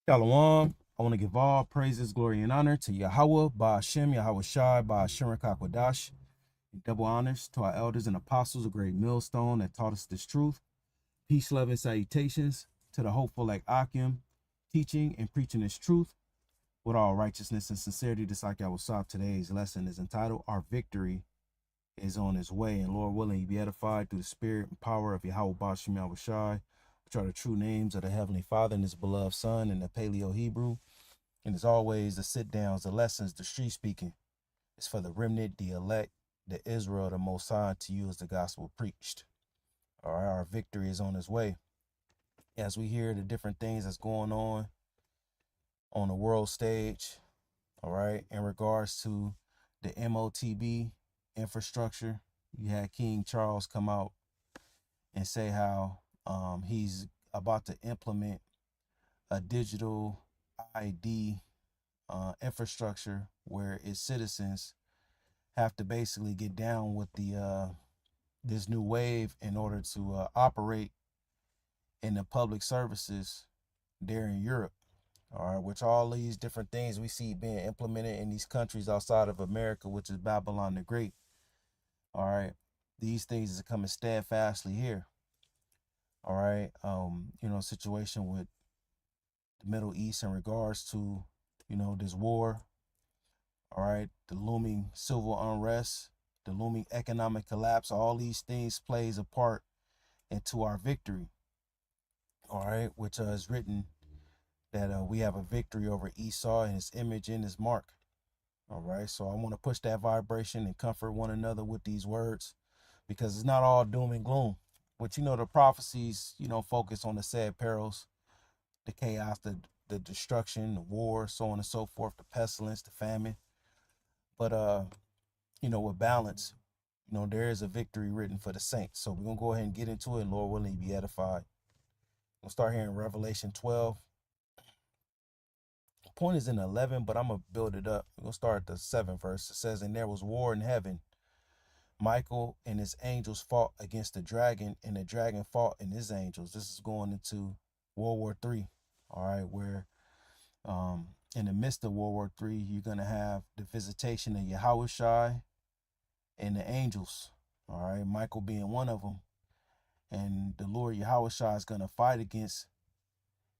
Shalom. I want to give all praises, glory, and honor to Yahweh, Ba'ashem, Yahweh Shai, Ba'ashem Rakakwadash. Double honors to our elders and apostles, a great millstone that taught us this truth. Peace, love, and salutations to the hopeful like Akim, teaching and preaching this truth with all righteousness and sincerity. Just like Yahweh Shai, today's lesson is entitled, Our Victory is on Its Way. And Lord willing, you be edified through the spirit and power of Yahweh, Ba'ashem, Yahweh Shai, which are the true names of the Heavenly Father and His beloved Son in the Paleo Hebrew. And as always, the sit downs, the lessons, the street speaking is for the remnant, the elect, the Israel, the Most High. To you is the gospel preached. All right, our victory is on its way. As we hear the different things that's going on the world stage, all right, in regards to the MOTB infrastructure, you had King Charles come out and say how he's about to implement a digital ID infrastructure where its citizens have to basically get down with the this new wave in order to operate in the public services there in Europe. All right, which all these different things we see being implemented in these countries outside of America, which is Babylon the Great. All right, these things are coming steadfastly here. All right, situation with the Middle East in regards to, this war. All right, the looming civil unrest, the looming economic collapse, all these things plays a part into our victory. All right, which is written that we have a victory over Esau and his image and his mark. All right, so I want to push that vibration and comfort one another with these words, because it's not all doom and gloom. But the prophecies, focus on the sad perils, the chaos, the destruction, the war, so on and so forth, the pestilence, the famine. But with balance, there is a victory written for the saints. So we're gonna go ahead and get into it, and Lord willing, be edified. We'll start here in Revelation 12. The point is in 11, but I'm gonna build it up. We're gonna start at the 7th verse. It says, "And there was war in heaven. Michael and his angels fought against the dragon, and the dragon fought and his angels." This is going into World War III. All right, where in the midst of World War III, you're gonna have the visitation of Yahweh Shai and the angels. All right, Michael being one of them. And the Lord Yahweh Shai is going to fight against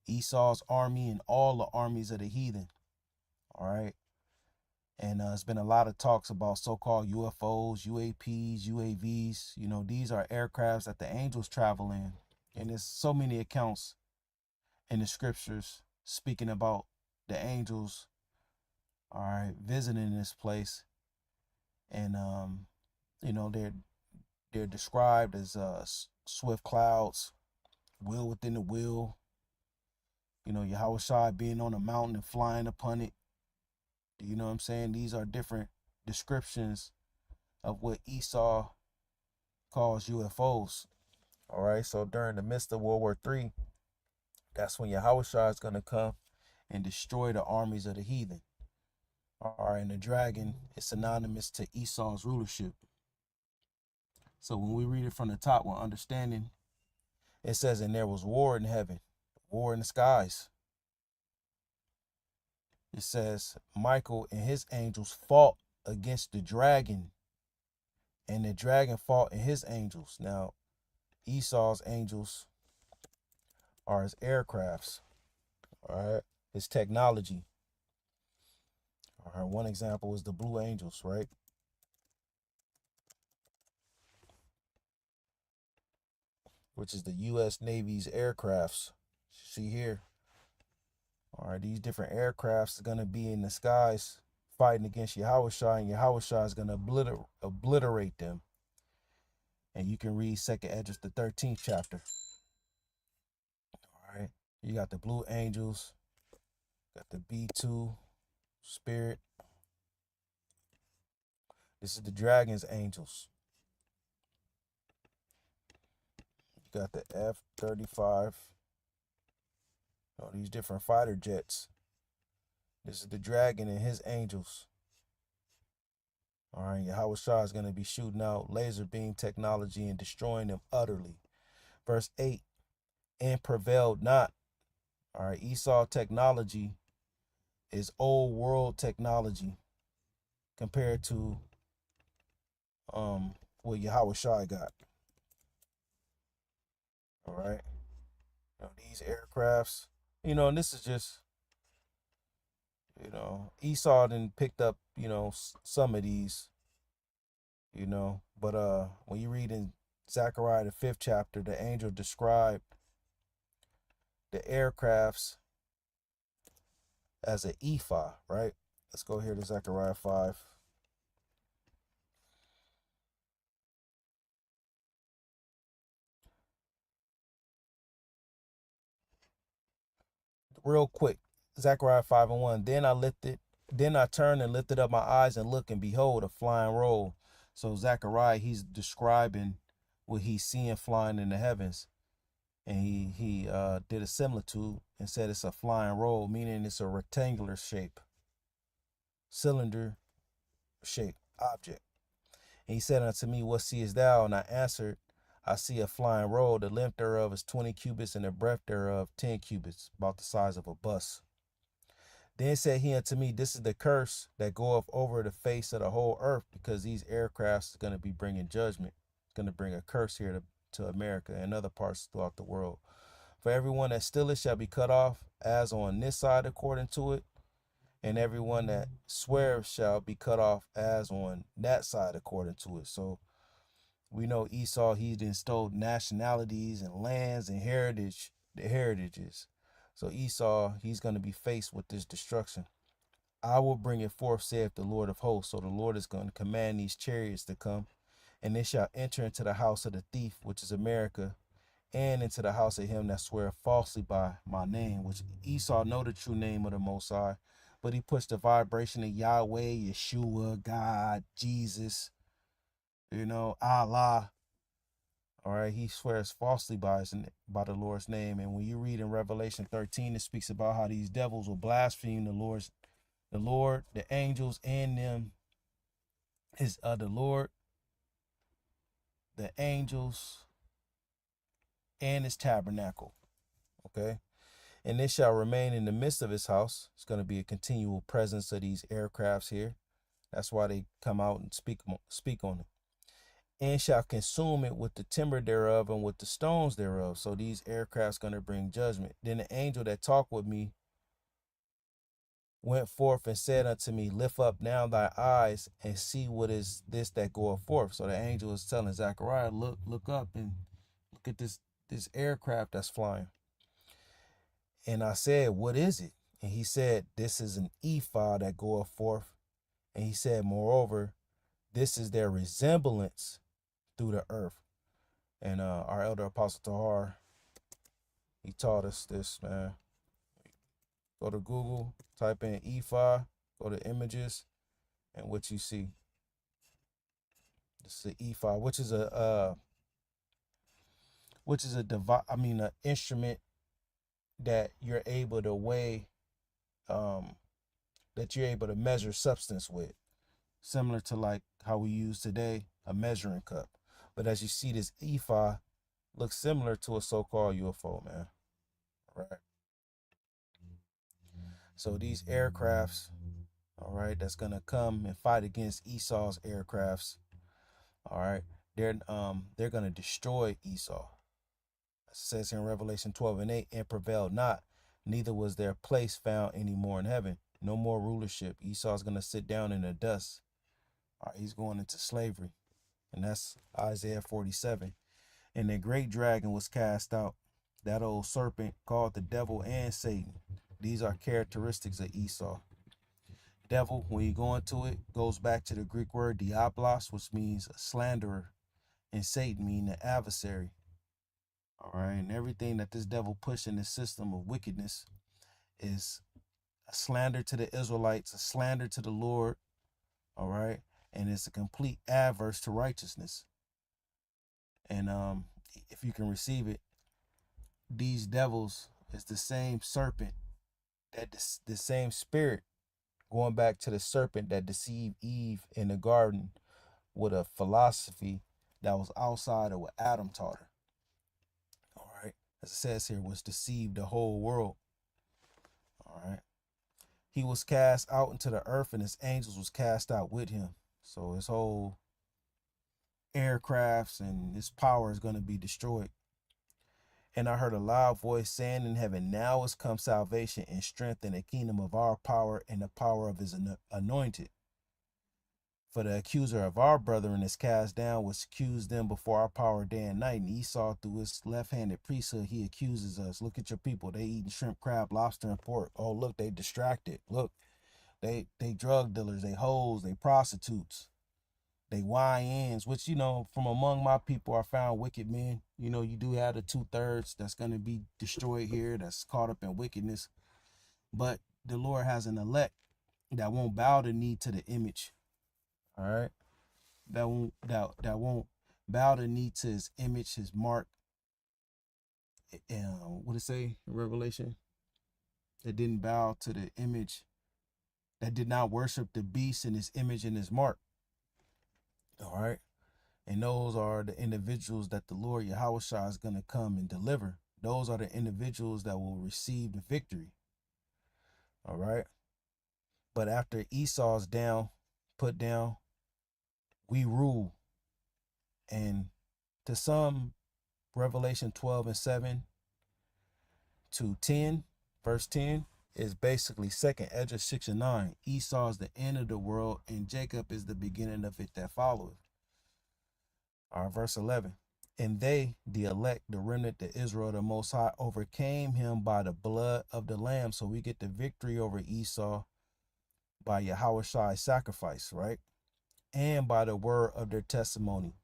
Esau's army and all the armies of the heathen. All right. And it's been a lot of talks about so-called UFOs, UAPs, UAVs. These are aircrafts that the angels travel in. And there's so many accounts in the scriptures speaking about the angels, all right, visiting this place. And, they're described as swift clouds, wheel within the wheel. Yahweh Shai being on a mountain and flying upon it. You know what I'm saying? These are different descriptions of what Esau calls UFOs. All right. So during the midst of World War III, that's when Yahweh Shai is going to come and destroy the armies of the heathen. All right. And the dragon is synonymous to Esau's rulership. So when we read it from the top with understanding, it says, "And there was war in heaven, war in the skies." It says, "Michael and his angels fought against the dragon, and the dragon fought and his angels." Now, Esau's angels are his aircrafts, all right, his technology. All right, one example is the Blue Angels, right? Which is the U.S. Navy's aircrafts. See here. All right, these different aircrafts are going to be in the skies fighting against Yahweh Shai, and Yahweh Shai is going to obliterate them. And you can read 2nd Esdras, the 13th chapter. All right, you got the Blue Angels, got the B2 Spirit. This is the Dragon's angels. You got the F-35. All these different fighter jets. This is the dragon and his angels. All right, Yahweh Shai is going to be shooting out laser beam technology and destroying them utterly. Verse 8, "And prevailed not." All right, Esau technology is old world technology compared to what Yahweh Shai got. All right, these aircrafts, and this is just, Esau then picked up, some of these, but when you read in Zechariah the 5th chapter, the angel described the aircrafts as an ephah, right? Let's go here to Zechariah 5. Real quick, Zechariah 5:1. Then I turned and lifted up my eyes and looked, and behold, a flying roll. So Zechariah, he's describing what he's seeing flying in the heavens. And he did a similitude and said it's a flying roll, meaning it's a rectangular shape, cylinder shape object. And he said unto me, what seest thou? And I answered, I see a flying roll. The length thereof is 20 cubits, and the breadth thereof 10 cubits, about the size of a bus. Then said he unto me, this is the curse that goeth over the face of the whole earth, because these aircrafts is going to be bringing judgment. It's going to bring a curse here to America and other parts throughout the world. For everyone that stealeth shall be cut off, as on this side according to it, and everyone that swears shall be cut off, as on that side according to it. So we know Esau, he stole nationalities and lands and heritages. So Esau, he's going to be faced with this destruction. I will bring it forth, saith the Lord of hosts. So the Lord is going to command these chariots to come, and they shall enter into the house of the thief, which is America, and into the house of him that sweareth falsely by my name, which Esau know the true name of the Most High, but he puts the vibration of Yahweh, Yeshua, God, Jesus, Allah. All right, he swears falsely by the Lord's name. And when you read in Revelation 13, it speaks about how these devils will blaspheme the Lord, the angels, and them is the Lord, the angels, and his tabernacle. Okay. And it shall remain in the midst of his house. It's going to be a continual presence of these aircrafts here. That's why they come out and speak on it. And shall consume it with the timber thereof and with the stones thereof. So these aircrafts going to bring judgment. Then the angel that talked with me went forth and said unto me, lift up now thy eyes and see what is this that goeth forth. So the angel is telling Zechariah, look up and look at this aircraft that's flying. And I said, what is it? And he said, this is an ephah that goeth forth. And he said, moreover, this is their resemblance through the earth. And our elder Apostle Tahar, he taught us this, man. Go to Google, type in ephah, go to images, and what you see. This is the ephah, which is an instrument that you're able to weigh, that you're able to measure substance with, similar to like how we use today a measuring cup. But as you see, this ephah looks similar to a so-called UFO, man. All right. So these aircrafts, all right, that's gonna come and fight against Esau's aircrafts. All right, they're gonna destroy Esau. It says here in Revelation 12:8, and prevailed not, neither was their place found any more in heaven. No more rulership. Esau's gonna sit down in the dust. All right, he's going into slavery. And that's Isaiah 47. And the great dragon was cast out, that old serpent called the devil and Satan. These are characteristics of Esau. Devil, when you go into it, goes back to the Greek word diablos, which means a slanderer, and Satan meaning the adversary. All right, and everything that this devil pushed in the system of wickedness is a slander to the Israelites, a slander to the Lord. All right, and it's a complete adverse to righteousness. And if you can receive it, these devils is the same serpent, the same spirit, going back to the serpent that deceived Eve in the garden with a philosophy that was outside of what Adam taught her. All right, as it says here, was deceived the whole world. All right. He was cast out into the earth, and his angels was cast out with him. So his whole aircrafts and his power is going to be destroyed. And I heard a loud voice saying in heaven, now is come salvation and strength in the kingdom of our power and the power of his anointed. For the accuser of our brethren is cast down, which accused them before our power day and night. And Esau, through his left-handed priesthood, he accuses us. Look at your people. They eating shrimp, crab, lobster, and pork. Oh, look, they distracted. Look, they drug dealers, they hoes, they prostitutes, they YNs, which, you know, from among my people are found wicked men. You know, you do have the 2/3 that's going to be destroyed here, that's caught up in wickedness. But the Lord has an elect that won't bow the knee to the image. All right. That won't bow the knee to his image, his mark. What it say in Revelation? That didn't bow to the image, that did not worship the beast and his image and his mark. All right. And those are the individuals that the Lord Yahushua is going to come and deliver. Those are the individuals that will receive the victory. All right. But after Esau's put down, we rule. And to some, Revelation 12:7 to 10, verse 10, is basically second Ezra 6:9. Esau is the end of the world, and Jacob is the beginning of it that followeth. All right, verse 11. And they, the elect, the remnant, the Israel, the Most High, overcame him by the blood of the Lamb. So we get the victory over Esau by Yahushua's sacrifice, right? And by the word of their testimony.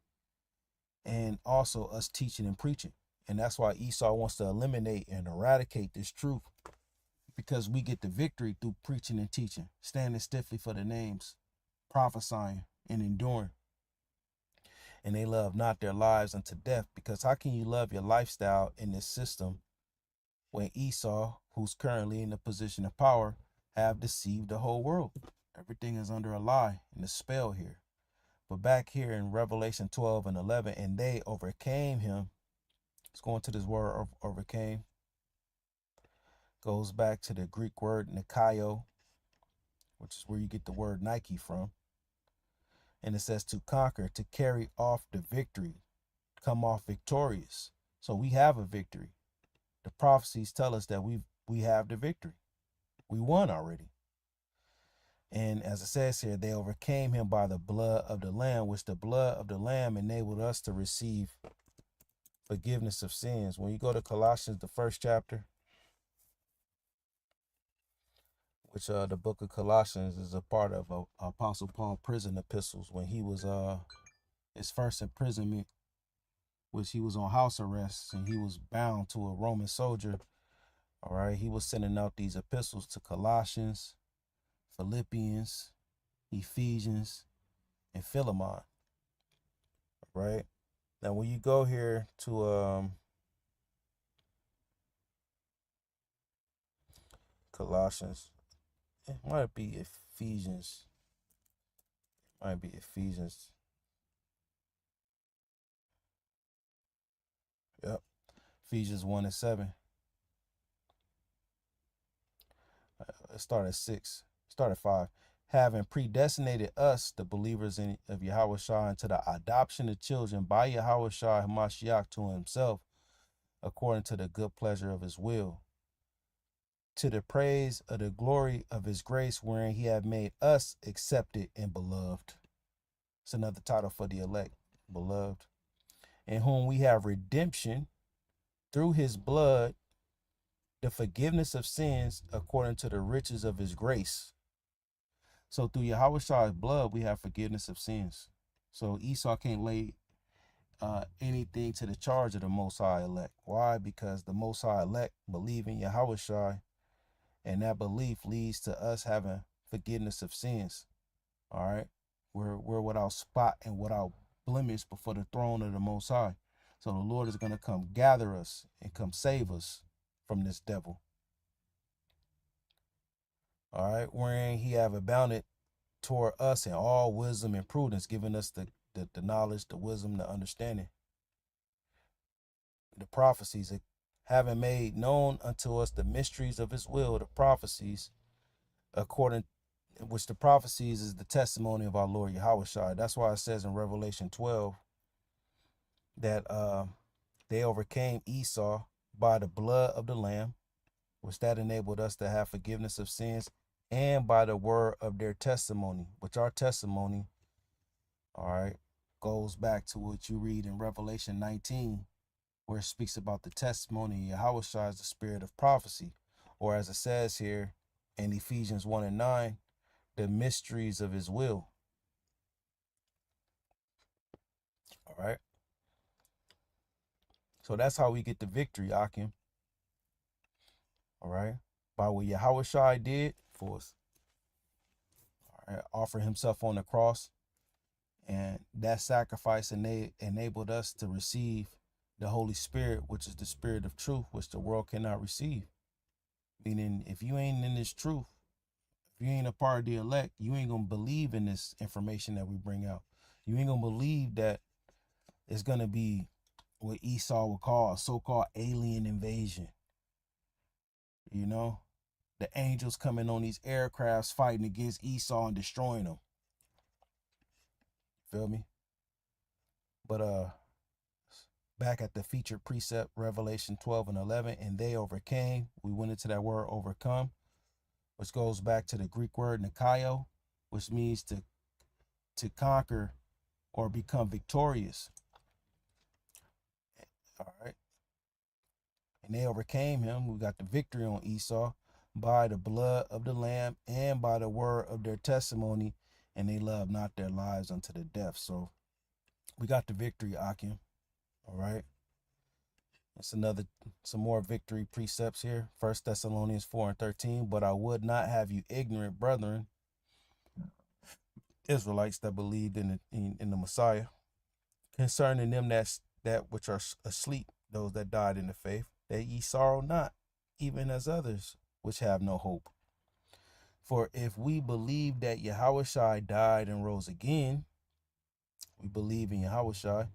And also us teaching and preaching. And that's why Esau wants to eliminate and eradicate this truth. Because we get the victory through preaching and teaching, standing stiffly for the names, prophesying and enduring. And they love not their lives unto death. Because how can you love your lifestyle in this system when Esau, who's currently in the position of power, have deceived the whole world? Everything is under a lie and a spell here. But back here in Revelation 12:11, and they overcame him. Let's go into this word of overcame. Goes back to the Greek word Nikaio, which is where you get the word Nike from. And it says to conquer, to carry off the victory, come off victorious. So we have a victory. The prophecies tell us that we have the victory. We won already. And as it says here, they overcame him by the blood of the Lamb, which the blood of the Lamb enabled us to receive forgiveness of sins. When you go to Colossians, the 1st chapter, which the book of Colossians is a part of Apostle Paul prison epistles when he was his first imprisonment, which he was on house arrest and he was bound to a Roman soldier. All right, he was sending out these epistles to Colossians, Philippians, Ephesians, and Philemon. All right. Now when you go here to Colossians, it might be Ephesians. Might be Ephesians. Yep. Ephesians 1:7. Let's start at 6. Start at 5. Having predestinated us, the believers of Yahushua, into the adoption of children by Yahushua Hamashiach to himself, according to the good pleasure of his will, to the praise of the glory of his grace, wherein he hath made us accepted and beloved. It's another title for the elect, beloved, in whom we have redemption through his blood, the forgiveness of sins according to the riches of his grace. So through Yahushua's blood, we have forgiveness of sins. So Esau can't lay anything to the charge of the Most High elect. Why? Because the Most High elect believe in Yahushua, and that belief leads to us having forgiveness of sins. All right, we're without spot and without blemish before the throne of the Most High. So the Lord is going to come gather us and come save us from this devil. All right, wherein he have abounded toward us in all wisdom and prudence, giving us the knowledge, the wisdom, the understanding, the prophecies, having made known unto us the mysteries of his will, the prophecies, according which the prophecies is the testimony of our Lord Yahushua. That's why it says in Revelation 12 that they overcame Esau by the blood of the Lamb, which that enabled us to have forgiveness of sins, and by the word of their testimony, which our testimony, all right, goes back to what you read in Revelation 19, where it speaks about the testimony of Yahushua as the spirit of prophecy, or as it says here in Ephesians 1 and 9, the mysteries of his will. All right. So that's how we get the victory, Akim. All right. By what Yahushua did for us. All right. Offer himself on the cross. And that sacrifice enabled us to receive the Holy Spirit, which is the spirit of truth, which the world cannot receive. Meaning, if you ain't in this truth, if you ain't a part of the elect, you ain't going to believe in this information that we bring out. You ain't going to believe that it's going to be what Esau would call a so-called alien invasion. You know, the angels coming on these aircrafts fighting against Esau and destroying them. Feel me? But back at the featured precept, Revelation 12 and 11, and they overcame. We went into that word overcome, which goes back to the Greek word nikaio, which means to conquer or become victorious. All right. And they overcame him. We got the victory on Esau by the blood of the Lamb and by the word of their testimony, and they loved not their lives unto the death. So we got the victory, Akim. All right. It's some more victory precepts here. 1 Thessalonians 4 and 13. But I would not have you ignorant, brethren, Israelites that believed in the Messiah, concerning them that which are asleep, those that died in the faith, that ye sorrow not, even as others which have no hope. For if we believe that Yahushua died and rose again, we believe in Yahushua,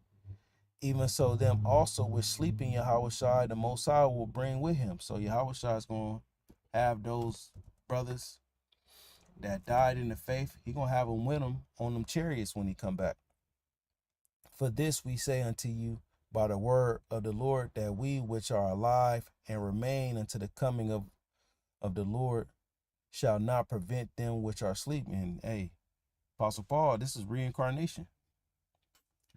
even so them also which sleep in Yahushua, the Most High will bring with him. So Yahushua is going to have those brothers that died in the faith. He going to have them with him on them chariots when he come back. For this we say unto you by the word of the Lord, that we which are alive and remain unto the coming of the Lord shall not prevent them which are asleep. And hey, Apostle Paul, this is reincarnation.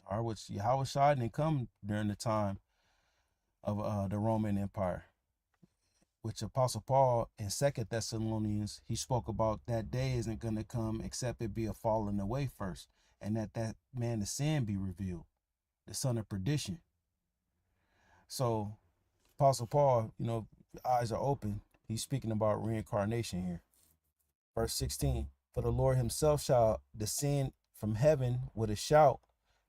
All right, which Yahushua didn't come during the time of the Roman Empire. Which Apostle Paul in 2 Thessalonians, he spoke about that day isn't going to come except it be a falling away first, and that man of sin be revealed, the son of perdition. So Apostle Paul, eyes are open. He's speaking about reincarnation here. Verse 16, for the Lord himself shall descend from heaven with a shout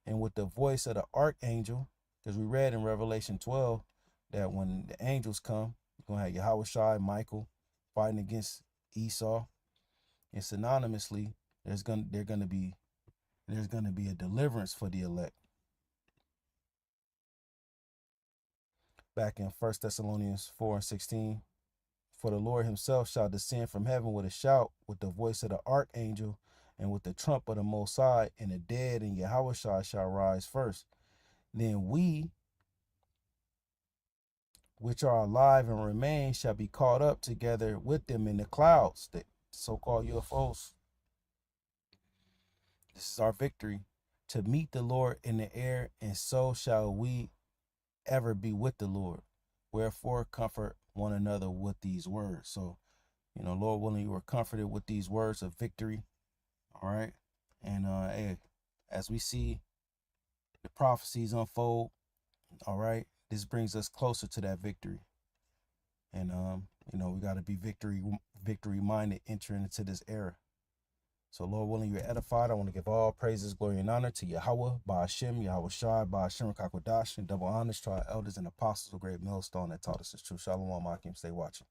and with the voice of the archangel, because we read in Revelation 12 that when the angels come, you're going to have Yahushua, Michael fighting against Esau. And synonymously, there's going to be a deliverance for the elect. Back in 1 Thessalonians 4 and 16, for the Lord himself shall descend from heaven with a shout, with the voice of the archangel, and with the trump of the Most High, and the dead in Yahushua shall rise first. Then we, which are alive and remain, shall be caught up together with them in the clouds, the so-called UFOs. This is our victory, to meet the Lord in the air, and so shall we ever be with the Lord. Wherefore comfort one another with these words. So, Lord willing, you were comforted with these words of victory. All right. And hey, as we see the prophecies unfold, all right, this brings us closer to that victory. And we got to be victory minded entering into this era. So Lord willing, you're edified. I want to give all praises, glory, and honor to Yahweh, Ba'ashem, Yahushua, Ba'ashem, Kakwadash, and double honors to our elders and apostles of Great Millstone that taught us the truth. Shalom, Akim. Stay watching.